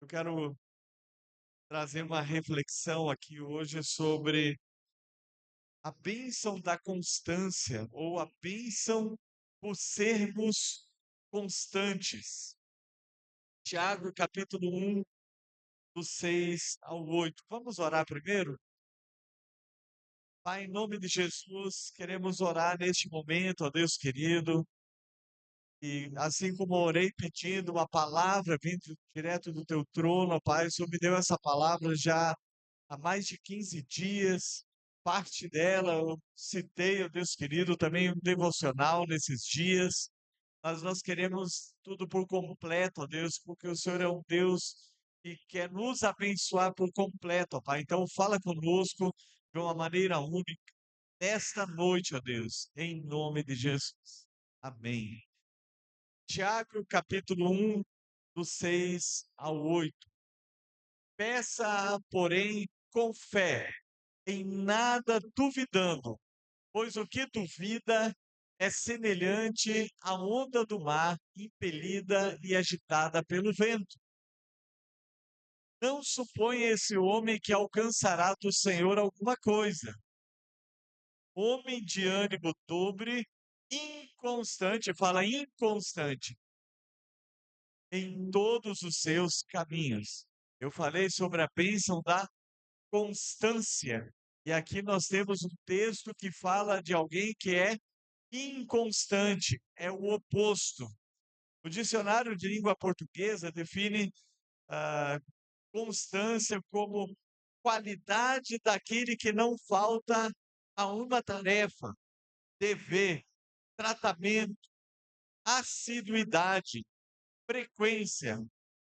Eu quero trazer uma reflexão aqui hoje sobre a bênção da constância ou a bênção por sermos constantes. Tiago, capítulo 1, do 6 ao 8. Vamos orar primeiro? Pai, em nome de Jesus, queremos orar neste momento, ó Deus querido, e assim como orei pedindo uma palavra vindo direto do teu trono, ó Pai, o Senhor me deu essa palavra já há mais de 15 dias. Parte dela eu citei, ó Deus querido, também um devocional nesses dias. Mas nós queremos tudo por completo, ó Deus, porque o Senhor é um Deus que quer nos abençoar por completo, ó Pai. Então fala conosco de uma maneira única nesta noite, ó Deus, em nome de Jesus. Amém. Tiago, capítulo 1, do 6 ao 8. Peça, porém, com fé, em nada duvidando, pois o que duvida é semelhante à onda do mar, impelida e agitada pelo vento. Não suponha esse homem que alcançará do Senhor alguma coisa. Homem de ânimo dobre, inconstante, fala inconstante, em todos os seus caminhos. Eu falei sobre a bênção da constância. E aqui nós temos um texto que fala de alguém que é inconstante, é o oposto. O dicionário de língua portuguesa define a constância como qualidade daquele que não falta a uma tarefa, dever, tratamento, assiduidade, frequência,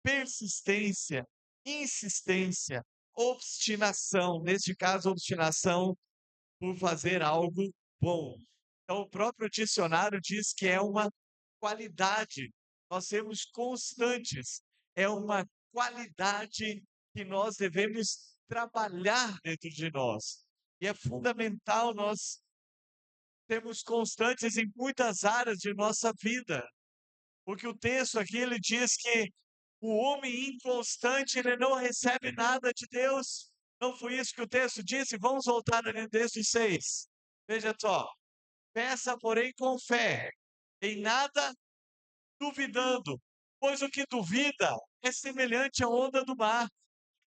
persistência, insistência, obstinação. Neste caso, obstinação por fazer algo bom. Então, o próprio dicionário diz que é uma qualidade. Nós sermos constantes. É uma qualidade que nós devemos trabalhar dentro de nós. E é fundamental nós sermos constantes em muitas áreas de nossa vida. Porque o texto aqui ele diz que o homem inconstante ele não recebe nada de Deus. Não foi isso que o texto disse? Vamos voltar ali no texto 6. Veja só. Peça, porém, com fé, em nada duvidando, pois o que duvida é semelhante à onda do mar,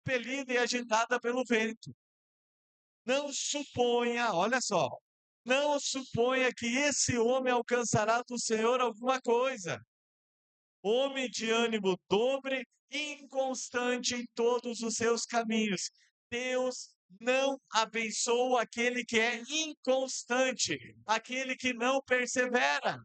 impelida e agitada pelo vento. Não suponha, olha só, não suponha que esse homem alcançará do Senhor alguma coisa. Homem de ânimo dobre, inconstante em todos os seus caminhos. Deus não abençoa aquele que é inconstante, aquele que não persevera.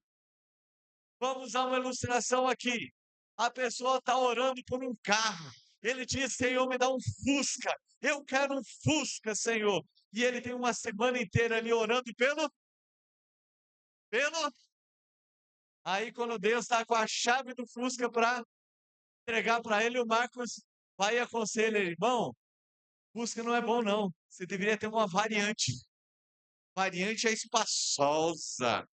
Vamos usar uma ilustração aqui. A pessoa está orando por um carro. Ele diz: Senhor, me dá um Fusca. Eu quero um Fusca, Senhor. E ele tem uma semana inteira ali orando pelo. Aí, quando Deus está com a chave do Fusca para entregar para ele, o Marcos vai e aconselha ele: irmão, Fusca não é bom, não. Você deveria ter uma variante. Variante é espaçosa.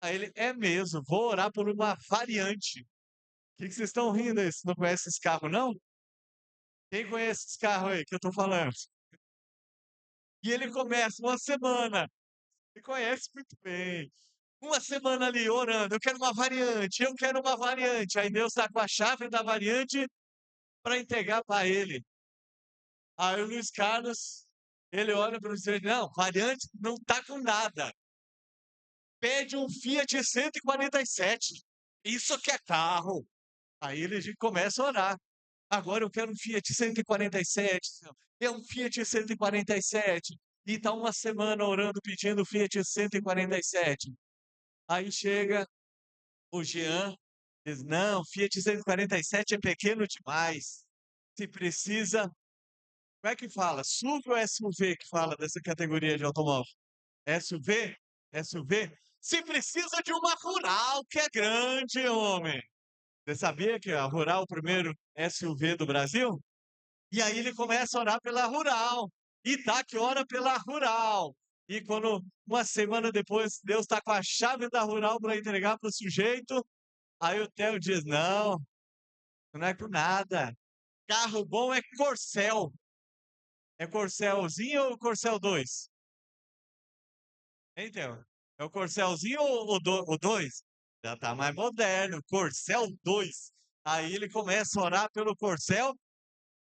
Aí ele: é mesmo, vou orar por uma variante. O que vocês estão rindo aí? Você não conhece esse carro, não? Quem conhece esse carro aí que eu tô falando? E ele começa uma semana, ele conhece muito bem. Uma semana ali orando, eu quero uma variante, eu quero uma variante. Aí Deus está com a chave da variante para entregar para ele. Aí o Luiz Carlos, ele olha para você e diz: não, variante não tá com nada. Pede um Fiat 147. Isso que é carro. Aí ele começa a orar. Agora eu quero um Fiat 147, Senhor. É um Fiat 147. E está uma semana orando pedindo o Fiat 147. Aí chega o Jean, diz: não, Fiat 147 é pequeno demais. Se precisa. Como é que fala? SUV ou SUV que fala dessa categoria de automóvel? SUV? SUV? Se precisa de uma Rural, que é grande, homem. Você sabia que a Rural é o primeiro SUV do Brasil? E aí ele começa a orar pela Rural. E tá que ora pela Rural. E quando uma semana depois Deus está com a chave da Rural para entregar para o sujeito, aí o Theo diz: não, não é com nada. Carro bom é Corcel. É Corcelzinho ou Corcel 2? Então, é o Corcelzinho ou o 2? Já tá mais moderno, Corcel 2. Aí ele começa a orar pelo Corcel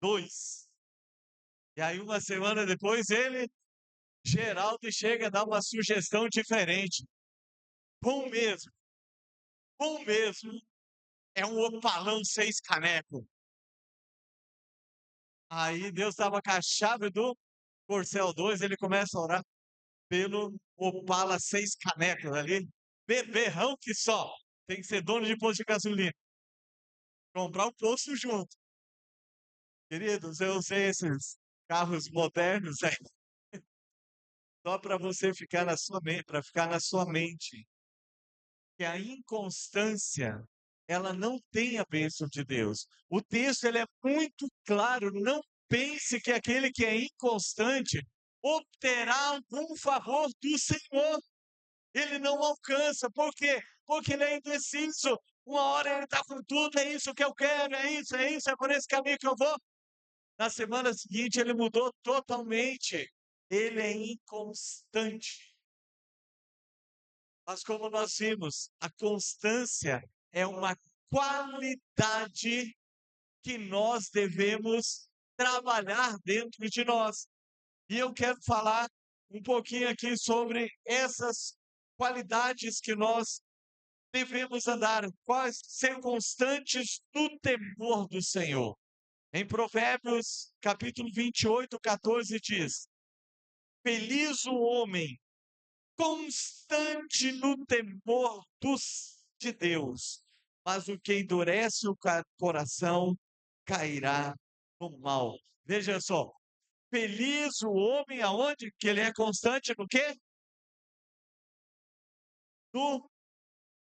2. E aí uma semana depois Geraldo, chega a dar uma sugestão diferente. Bom mesmo, bom mesmo, é um Opalão 6 caneco. Aí Deus estava com a chave do Corcel 2, ele começa a orar pelo Opala 6 canecos ali. Beberrão que só. Tem que ser dono de posto de gasolina. Comprar um posto junto. Queridos, eu usei esses carros modernos aí só para você ficar na sua mente, para ficar na sua mente que a inconstância ela não tem a bênção de Deus. O texto ele é muito claro, não pense que aquele que é inconstante obterá algum favor do Senhor. Ele não alcança. Por quê? Porque ele é indeciso. Uma hora ele está com tudo, é isso que eu quero, é isso, é por esse caminho que eu vou. Na semana seguinte ele mudou totalmente. Ele é inconstante. Mas como nós vimos, a constância é uma qualidade que nós devemos trabalhar dentro de nós. E eu quero falar um pouquinho aqui sobre essas qualidades que nós devemos andar, quais ser constantes no temor do Senhor. Em Provérbios, capítulo 28, 14 diz: Feliz o homem constante no temor de Deus, mas o que endurece o coração cairá no mal. Veja só, feliz o homem aonde que ele é constante no quê? No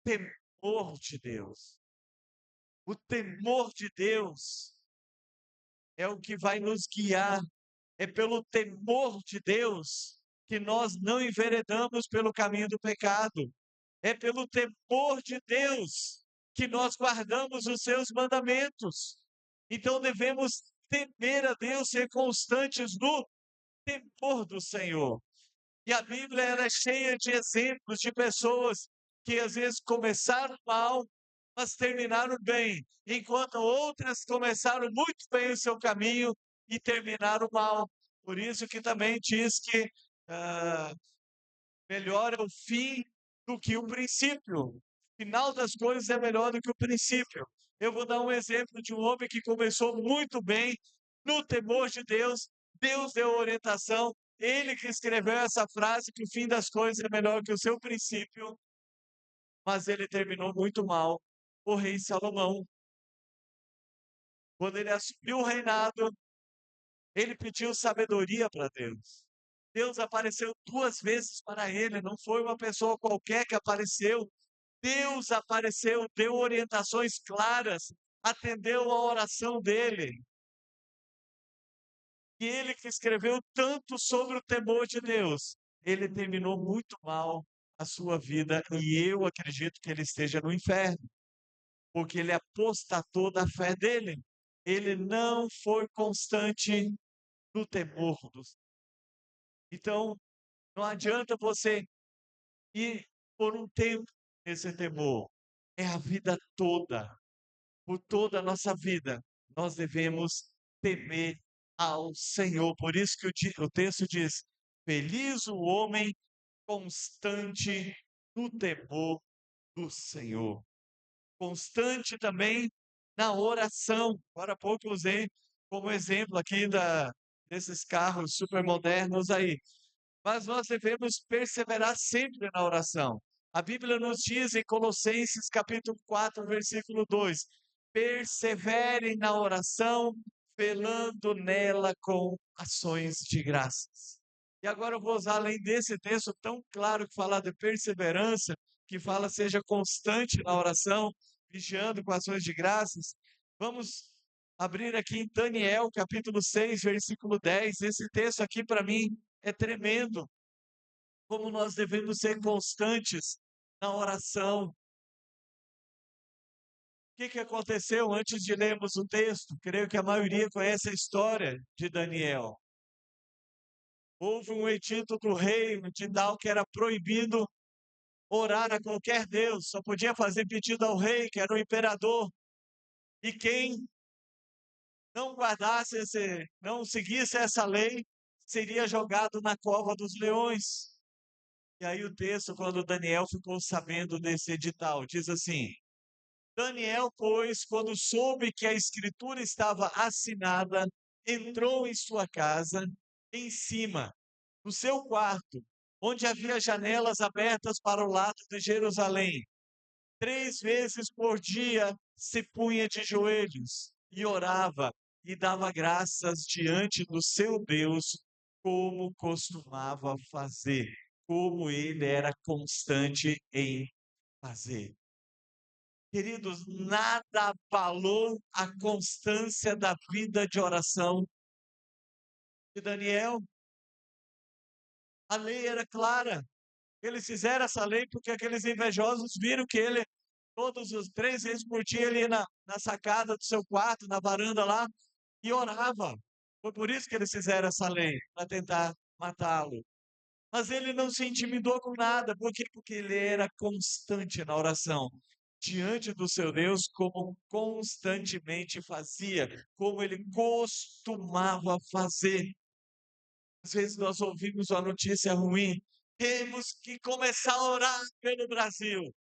temor de Deus. O temor de Deus é o que vai nos guiar. É pelo temor de Deus que nós não enveredamos pelo caminho do pecado. É pelo temor de Deus que nós guardamos os seus mandamentos. Então devemos temer a Deus, ser constantes no temor do Senhor. E a Bíblia era cheia de exemplos de pessoas que às vezes começaram mal, mas terminaram bem, enquanto outras começaram muito bem o seu caminho e terminaram mal. Por isso que também diz que ah, melhor é o fim do que o princípio. O final das coisas é melhor do que o princípio. Eu vou dar um exemplo de um homem que começou muito bem no temor de Deus. Deus deu orientação. Ele que escreveu essa frase que o fim das coisas é melhor que o seu princípio, mas ele terminou muito mal. O rei Salomão, quando ele assumiu o reinado, ele pediu sabedoria para Deus. Deus apareceu 2 vezes para ele, não foi uma pessoa qualquer que apareceu. Deus apareceu, deu orientações claras, atendeu a oração dele. E ele que escreveu tanto sobre o temor de Deus, ele terminou muito mal a sua vida e eu acredito que ele esteja no inferno, porque ele apostatou da fé dele. Ele não foi constante no temor dos. Então, não adianta você ir por um tempo nesse temor. É a vida toda. Por toda a nossa vida, nós devemos temer ao Senhor. Por isso que o texto diz: Feliz o homem constante no temor do Senhor. Constante também na oração. Agora há pouco eu usei como exemplo aqui desses carros supermodernos aí. Mas nós devemos perseverar sempre na oração. A Bíblia nos diz em Colossenses capítulo 4, versículo 2: perseverem na oração, velando nela com ações de graças. E agora eu vou usar, além desse texto tão claro que fala de perseverança, que fala seja constante na oração, vigiando com ações de graças, vamos abrir aqui em Daniel, capítulo 6, versículo 10. Esse texto aqui para mim é tremendo. Como nós devemos ser constantes na oração. que aconteceu antes de lermos o texto? Creio que a maioria conhece a história de Daniel. Houve um edito do rei de tal que era proibido orar a qualquer Deus, só podia fazer pedido ao rei, que era o imperador. E quem não guardasse não seguisse essa lei, seria jogado na cova dos leões. E aí o texto, quando Daniel ficou sabendo desse edital, diz assim: Daniel, pois, quando soube que a escritura estava assinada, entrou em sua casa, em cima, no seu quarto, onde havia janelas abertas para o lado de Jerusalém. 3 vezes por dia se punha de joelhos e orava e dava graças diante do seu Deus, como costumava fazer, como ele era constante em fazer. Queridos, nada abalou a constância da vida de oração de Daniel. A lei era clara. Eles fizeram essa lei porque aqueles invejosos viram que ele, todos os 3 vezes por dia, ele ia na sacada do seu quarto, na varanda lá, e orava. Foi por isso que eles fizeram essa lei, para tentar matá-lo. Mas ele não se intimidou com nada. Por quê? Porque ele era constante na oração, diante do seu Deus, como constantemente fazia, como ele costumava fazer. Às vezes nós ouvimos uma notícia ruim, temos que começar a orar pelo Brasil.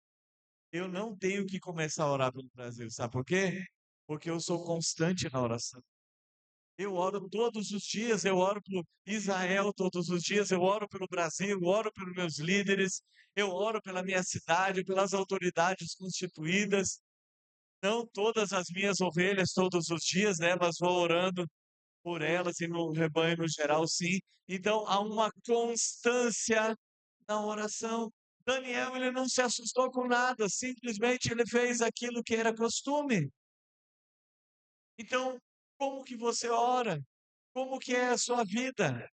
Eu não tenho que começar a orar pelo Brasil, sabe por quê? Porque eu sou constante na oração. Eu oro todos os dias, eu oro por Israel todos os dias, eu oro pelo Brasil, eu oro pelos meus líderes, eu oro pela minha cidade, pelas autoridades constituídas. Não todas as minhas ovelhas todos os dias, né? Mas vou orando por elas e no rebanho no geral, sim. Então há uma constância na oração. Daniel, ele não se assustou com nada, simplesmente ele fez aquilo que era costume. Então, como que você ora? Como que é a sua vida?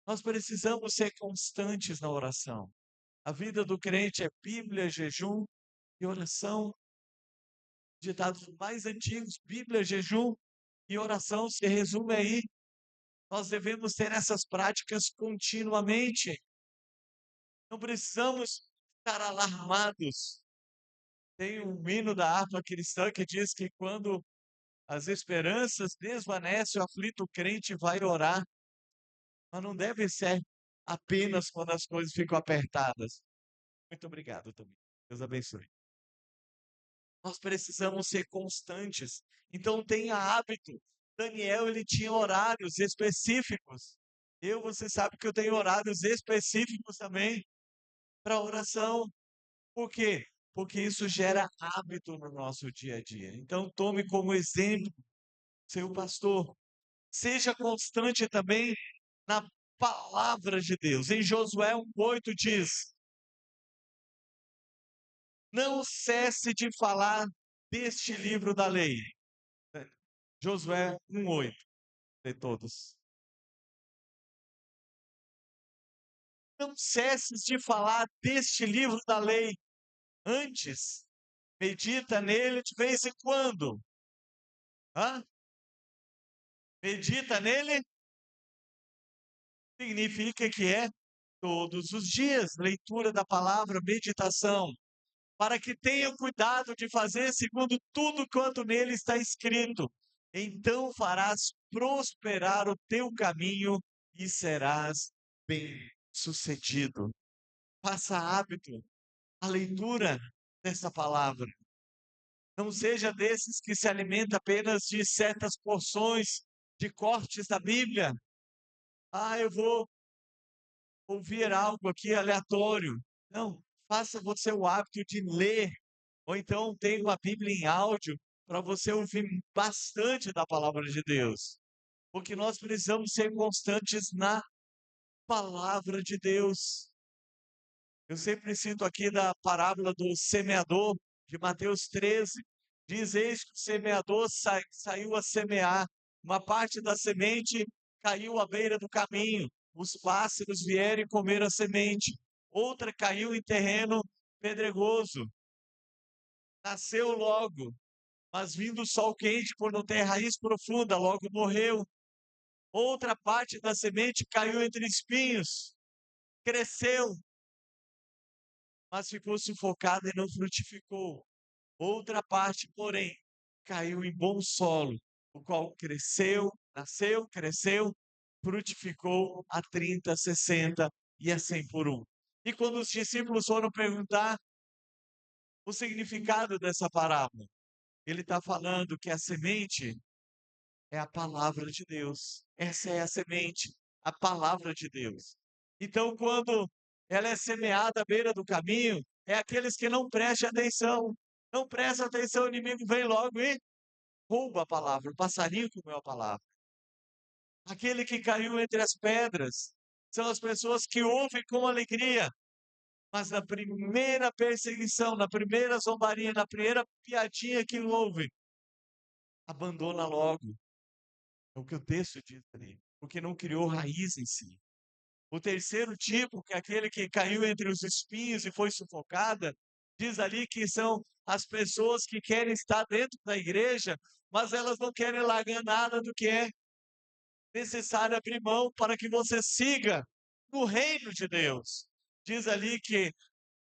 Nós precisamos ser constantes na oração. A vida do crente é Bíblia, jejum e oração. Ditados mais antigos, Bíblia, jejum e oração se resume aí. Nós devemos ter essas práticas continuamente. Não precisamos estar alarmados. Tem um hino da harpa cristã que diz que quando as esperanças desvanecem, o aflito crente vai orar. Mas não deve ser apenas quando as coisas ficam apertadas. Muito obrigado também. Deus abençoe. Nós precisamos ser constantes. Então tenha hábito. Daniel, ele tinha horários específicos. Você sabe que eu tenho horários específicos também para oração. Por quê? Porque isso gera hábito no nosso dia a dia. Então tome como exemplo seu pastor. Seja constante também na palavra de Deus. Em Josué 1:8 diz: não cesse de falar deste livro da lei. Josué 1:8, de todos. Não cesses de falar deste livro da lei. Antes, medita nele de vez em quando. Hã? Medita nele significa que é todos os dias. Leitura da palavra, meditação. Para que tenha cuidado de fazer segundo tudo quanto nele está escrito. Então farás prosperar o teu caminho e serás bem-sucedido. Faça hábito a leitura dessa palavra. Não seja desses que se alimenta apenas de certas porções, de cortes da Bíblia. Eu vou ouvir algo aqui aleatório. Não, faça você o hábito de ler. Ou então tem uma Bíblia em áudio para você ouvir bastante da palavra de Deus. Porque nós precisamos ser constantes na palavra de Deus. Eu sempre cito aqui da parábola do semeador, de Mateus 13. Diz: eis que o semeador saiu a semear. Uma parte da semente caiu à beira do caminho. Os pássaros vieram e comeram a semente. Outra caiu em terreno pedregoso. Nasceu logo, mas vindo o sol quente, por não ter raiz profunda, logo morreu. Outra parte da semente caiu entre espinhos, cresceu, mas ficou sufocada e não frutificou. Outra parte, porém, caiu em bom solo, o qual cresceu, frutificou a 30, 60 e a 100 por um. E quando os discípulos foram perguntar o significado dessa parábola, ele está falando que a semente é a palavra de Deus. Essa é a semente, a palavra de Deus. Então, quando ela é semeada à beira do caminho, é aqueles que não prestam atenção. Não prestam atenção, o inimigo vem logo e rouba a palavra. O passarinho comeu a palavra. Aquele que caiu entre as pedras são as pessoas que ouvem com alegria, mas na primeira perseguição, na primeira zombaria, na primeira piadinha que ouve, abandona logo. É o que o texto diz ali, porque não criou raiz em si. O terceiro tipo, que é aquele que caiu entre os espinhos e foi sufocada, diz ali que são as pessoas que querem estar dentro da igreja, mas elas não querem largar nada do que é necessário abrir mão para que você siga no reino de Deus. Diz ali que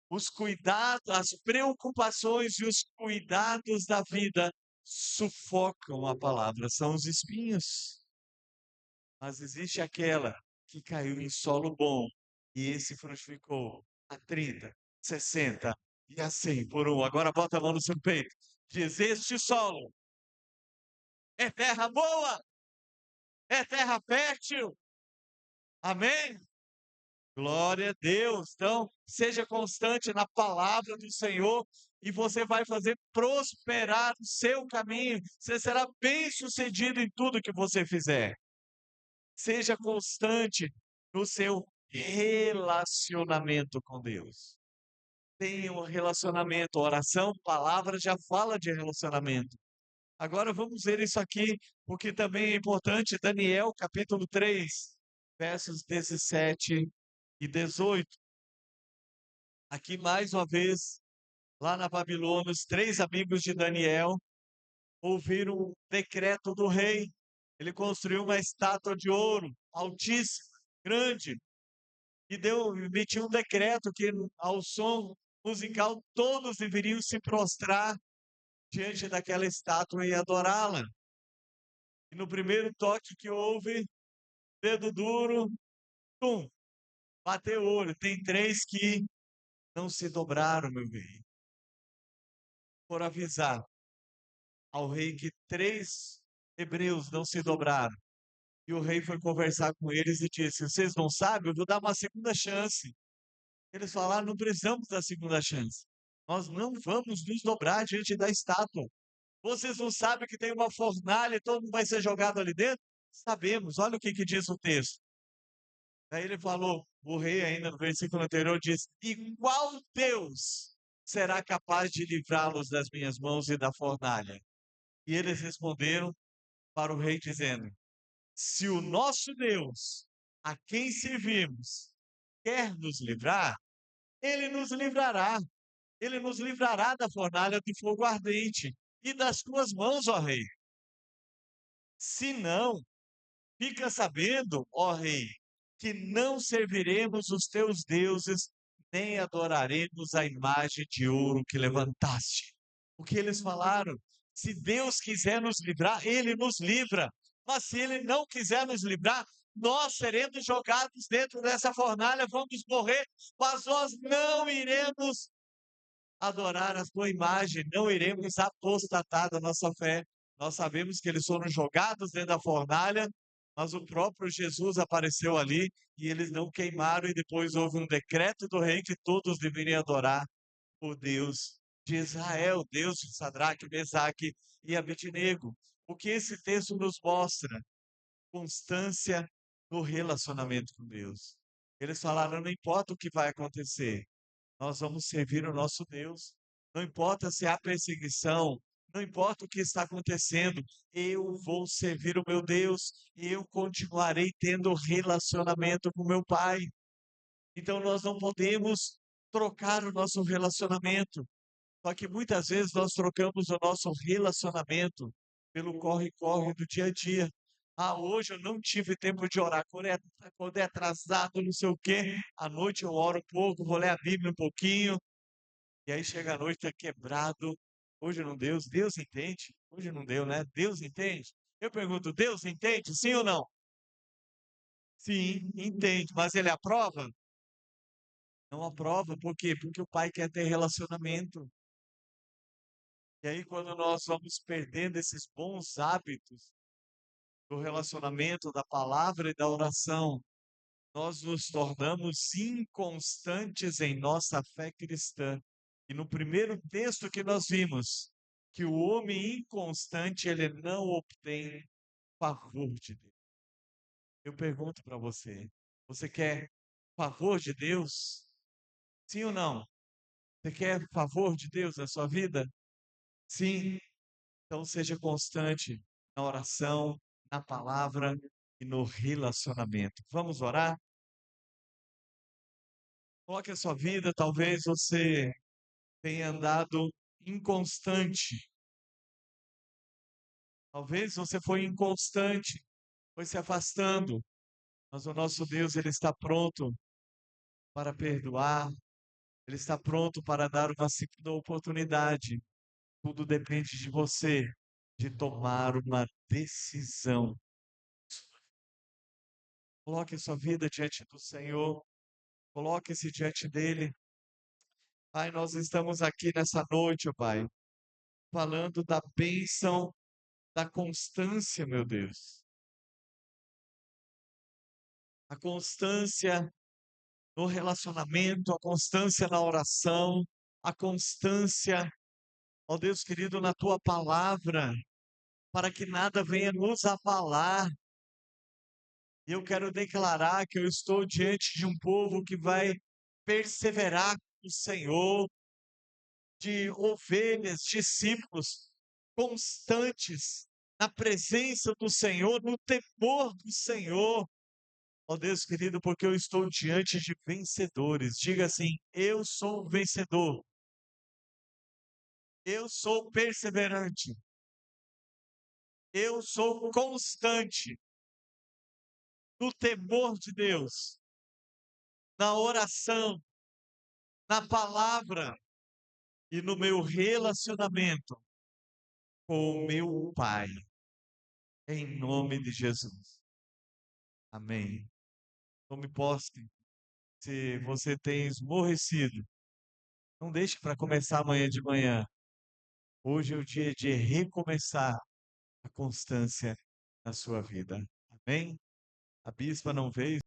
os cuidados, as preocupações e os cuidados da vida sufocam a palavra, são os espinhos. Mas existe aquela que caiu em solo bom, e esse frutificou a 30, 60 e a 100 por um. Agora bota a mão no seu peito. Diz: este solo é terra boa, é terra fértil. Amém? Glória a Deus. Então, seja constante na palavra do Senhor e você vai fazer prosperar o seu caminho. Você será bem-sucedido em tudo que você fizer. Seja constante no seu relacionamento com Deus. Tenha um relacionamento, oração, palavra já fala de relacionamento. Agora vamos ver isso aqui, porque também é importante. Daniel, capítulo 3, versos 17 e 18. Aqui mais uma vez, lá na Babilônia, os três amigos de Daniel ouviram o decreto do rei. Ele construiu uma estátua de ouro altíssima, grande, e emitiu um decreto que, ao som musical, todos deveriam se prostrar diante daquela estátua e adorá-la. E no primeiro toque que houve, dedo duro, tum, bateu o olho. Tem três que não se dobraram, meu rei. Por avisar ao rei que três hebreus não se dobraram. E o rei foi conversar com eles e disse: vocês não sabem, eu vou dar uma segunda chance. Eles falaram: não precisamos da segunda chance. Nós não vamos nos dobrar diante da estátua. Vocês não sabem que tem uma fornalha e todo mundo vai ser jogado ali dentro? Sabemos, olha o que diz o texto. Aí ele falou, o rei ainda no versículo anterior diz: e qual Deus será capaz de livrá-los das minhas mãos e da fornalha? E eles responderam para o rei dizendo: se o nosso Deus, a quem servimos, quer nos livrar, ele nos livrará. Ele nos livrará da fornalha de fogo ardente e das tuas mãos, ó rei. Se não, fica sabendo, ó rei, que não serviremos os teus deuses, nem adoraremos a imagem de ouro que levantaste. O que eles falaram? Se Deus quiser nos livrar, ele nos livra. Mas se ele não quiser nos livrar, nós seremos jogados dentro dessa fornalha, vamos morrer, mas nós não iremos adorar a tua imagem, não iremos apostatar da nossa fé. Nós sabemos que eles foram jogados dentro da fornalha, mas o próprio Jesus apareceu ali e eles não queimaram, e depois houve um decreto do rei que todos deveriam adorar o Deus de Israel, Deus de Sadraque, Mesaque e Abednego. O que esse texto nos mostra? Constância no relacionamento com Deus. Eles falaram: não importa o que vai acontecer, nós vamos servir o nosso Deus. Não importa se há perseguição, não importa o que está acontecendo, eu vou servir o meu Deus e eu continuarei tendo relacionamento com meu Pai. Então nós não podemos trocar o nosso relacionamento. Só que muitas vezes nós trocamos o nosso relacionamento pelo corre-corre do dia a dia. Ah, hoje eu não tive tempo de orar, acordei atrasado, não sei o quê. À noite eu oro um pouco, vou ler a Bíblia um pouquinho. E aí chega a noite, tá quebrado. Hoje não deu, Deus entende? Hoje não deu, né? Deus entende? Eu pergunto, Deus entende? Sim ou não? Sim, entende. Mas ele aprova? Não aprova. Por quê? Porque o pai quer ter relacionamento. E aí, quando nós vamos perdendo esses bons hábitos do relacionamento, da palavra e da oração, nós nos tornamos inconstantes em nossa fé cristã. E no primeiro texto que nós vimos, que o homem inconstante, ele não obtém favor de Deus. Eu pergunto para você, você quer favor de Deus? Sim ou não? Você quer favor de Deus na sua vida? Sim. Então seja constante na oração, na palavra e no relacionamento. Vamos orar? Coloque a sua vida, talvez você tenha andado inconstante. Talvez você foi inconstante, foi se afastando, mas o nosso Deus, ele está pronto para perdoar, ele está pronto para dar uma segunda oportunidade. Tudo depende de você, de tomar uma decisão. Coloque a sua vida diante do Senhor, coloque-se diante dele. Pai, nós estamos aqui nessa noite, ó Pai, falando da bênção da constância, meu Deus. A constância no relacionamento, a constância na oração, a constância, ó Deus querido, na tua palavra, para que nada venha nos abalar. E eu quero declarar que eu estou diante de um povo que vai perseverar com o Senhor, de ovelhas, discípulos constantes na presença do Senhor, no temor do Senhor. Ó Deus querido, porque eu estou diante de vencedores. Diga assim: eu sou um vencedor. Eu sou perseverante. Eu sou constante no temor de Deus, na oração, na palavra e no meu relacionamento com o meu Pai. Em nome de Jesus. Amém. Tome posse. Se você tem esmorrecido, não deixe para começar amanhã de manhã. Hoje é o dia de recomeçar a constância na sua vida. Amém? A bispa não veio.